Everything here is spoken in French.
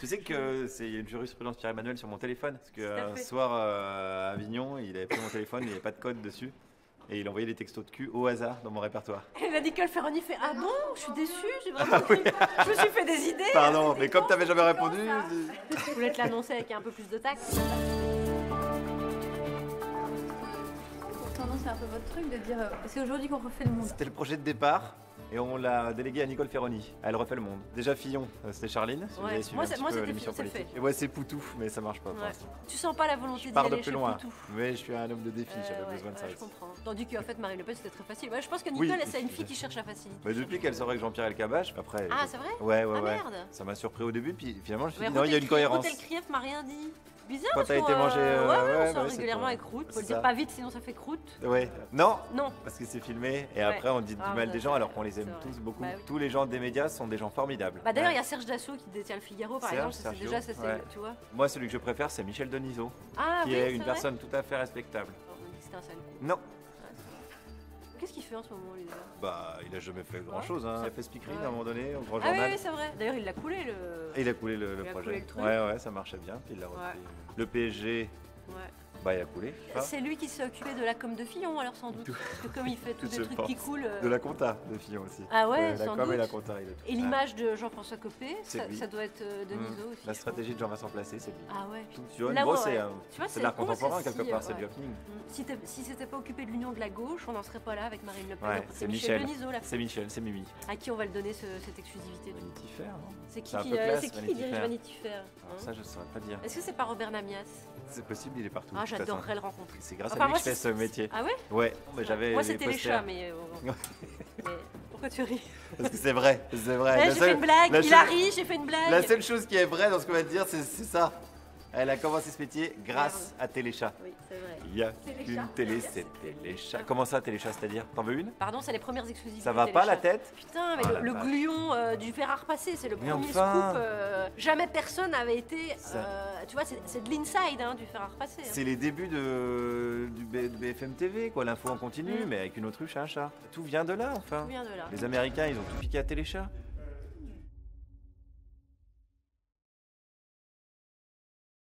Tu sais que il y a une jurisprudence Pierre-Emmanuel sur mon téléphone. Parce Tout à qu'un fait. soir à Avignon, il avait pris mon téléphone, il n'y avait pas de code dessus. Et il envoyait des textos de cul au hasard dans mon répertoire. Et là, Nicole Ferroni fait ah bon, je suis déçue, j'ai vraiment je me suis fait des idées. Pardon, mais comme t'avais jamais répondu. Je voulais te l'annoncer avec un peu plus de tact. Pourtant, non, c'est un peu votre truc de dire c'est aujourd'hui qu'on refait le monde. C'était le projet de départ. Et on l'a délégué à Nicole Ferroni. Elle refait le monde. Déjà Fillon, c'était Charline. Si vous Ouais. avez suivi Moi, un c'est- petit moi, peu c'était l'émission Fillon, c'est politique. fait. Et ouais, c'est Poutou, mais ça marche pas pour Ouais. l'instant. Tu sens pas la volonté Je d'y pars de aller plus chez loin. Poutou. Mais je suis un homme de défi, j'avais besoin de ça Je aussi. comprends. Tandis qu'en fait, Marine Le Pen, c'était très facile. Ouais, je pense que Oui. Nicole, c'est une fille qui cherche la facilité. Mais depuis qu'elle sort avec Jean-Pierre Elkabbach, après. Ah, c'est vrai? Ouais, ouais, Ah, ouais. merde. Ça m'a surpris au début, puis finalement, je me suis Mais dit, non, il y a une cohérence. Hôtel Krief m'a rien dit. Bizarre, Quand parce t'as été qu'on, mangé, ouais, ouais, on sort bah, c'est régulièrement pas- avec Croûte. Faut c'est le dire ça. pas vite, sinon ça fait Croûte. Ouais. Non, Non. parce que c'est filmé, et Ouais. après, on dit du Ah, mal ça, des gens, c'est alors vrai, qu'on les c'est aime vrai. tous beaucoup. Bah oui. Tous les gens des médias sont des gens formidables. Bah d'ailleurs, il y Ouais. a Serge Dassault qui détient le Figaro, par Serge, exemple. C'est Sergio, déjà, ça, c'est, ouais. tu vois. Moi, celui que je préfère, c'est Michel Denisot, Ah qui oui, est c'est une vrai. personne tout à fait respectable. Oh, on dit que c'était un sale coup. Non, Qu'est-ce qu'il fait en ce moment, lui, déjà? bah, il a jamais fait grand-chose. Hein. Il a fait speakerine Ouais. à un moment donné, au grand Ah oui, journal. oui, c'est vrai. D'ailleurs, il l'a coulé, le. Et il a coulé le Il a projet. coulé le truc. Ouais, ouais, ça marchait bien. Puis il l'a repris. Ouais. Le PSG, Ouais. bah, il a coulé. Enfin, C'est lui qui s'est occupé de la com de Fillon, alors sans doute. Tout- Parce que comme il fait tous tout des se trucs pense. qui coulent. De la compta de Fillon aussi. Ah ouais, la sans com et la doute. compta, il a tout. Et l'image de Jean-François Copé, C'est ça, lui. ça doit être Denisot aussi. La je stratégie de Jean-Vincent Placé, c'est lui. pense. Ah ouais. Tout. Tu vois, Là, bon, ouais, c'est ouais. euh, Tu vois, c'est de l'art con, contemporain c'est quelque si, part, c'est ouais. du happening. Si c'était pas occupé de l'union de la gauche, on n'en serait pas là avec Marine Le Pen. Ouais, Donc, c'est Michel Michel. Denisot, là. C'est Michel, c'est Mimi. À qui on va le donner cette exclusivité du coup. Vanity Fair, non C'est qui C'est un qui, peu classe, c'est qui Vanity dirige Fair. Vanity Fair Alors hein ça, je saurais pas dire. Est-ce que c'est pas Robert Namias? C'est possible, il est partout. Ah, de toute façon. j'adorerais le rencontrer. C'est grâce Enfin, à lui moi, que je fais c'est- ce métier. Ah ouais? Ouais, mais j'avais Moi, les c'était les posters. chats, mais pourquoi tu ris? Parce que c'est vrai, c'est vrai. Ouais, La j'ai seule- fait une blague, la il a seule- ri, j'ai fait une blague. La seule chose qui est vraie dans ce qu'on va te dire, c'est ça. Elle a commencé ce métier grâce à Téléchat. Oui, c'est vrai. Il y a Téléchat. une télé, c'est Téléchat. Comment ça, Téléchat, c'est-à-dire? T'en veux une? Pardon, c'est les premières exclusivités. Ça va pas la Téléchat. tête? Putain, mais Ah, le, la le vache. gluon du fer à repasser, c'est le Mais premier enfin. scoop. Jamais personne n'avait été. Ça- Tu vois, c'est de l'inside hein, du fer à repasser. hein. C'est les débuts de BFM TV, quoi, l'info en continu, mais avec une autruche, un chat. Tout vient de là, enfin. Tout vient de là. Les Américains, ils ont tout piqué à Téléchat.